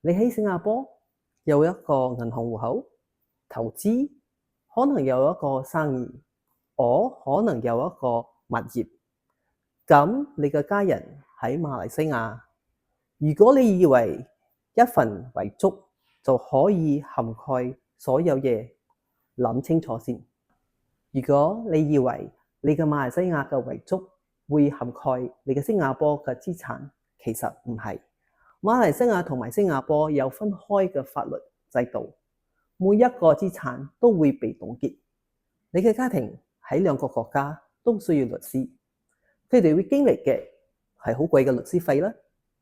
你喺新加坡有一個銀行戶口，投資，可能有一個生意，我可能有一個物業。咁你嘅家人喺馬來西亞，如果你以為一份遺囑就可以涵蓋所有嘢，諗清楚先。如果你以為你嘅馬來西亞嘅遺囑會涵蓋你嘅新加坡嘅資產，其實唔係。馬來西亞同埋新加坡有分開嘅法律制度，每一個資產都會被凍結。你嘅家庭喺兩個國家都需要律師，佢哋會經歷嘅係好貴嘅律師費啦，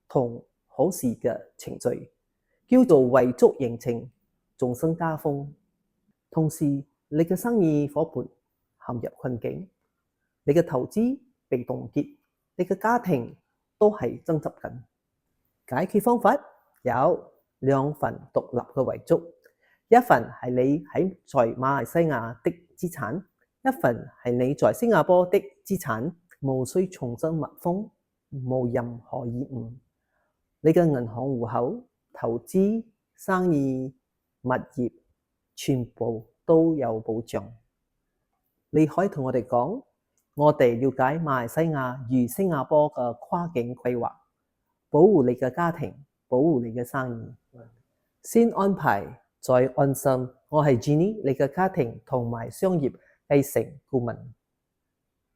同好事嘅程序，叫做遺囑認證，終身加封。同時，你嘅生意夥伴陷入困境，你嘅投資被凍結，你嘅家庭都係爭執緊。解決方法有兩份獨立嘅遺囑，一份係你在馬來西亞的資產，一份係你在新加坡的資產，無需重新密封，無任何疑誤。你嘅銀行戶口、投資、生意、物業，全部都有保障。你可以同我哋講，我哋了解馬來西亞與新加坡嘅跨境規劃，保護你嘅家庭，保護你嘅生意。先安排，再安心。我係 Jenny，你嘅家庭同埋商業繼承顧問。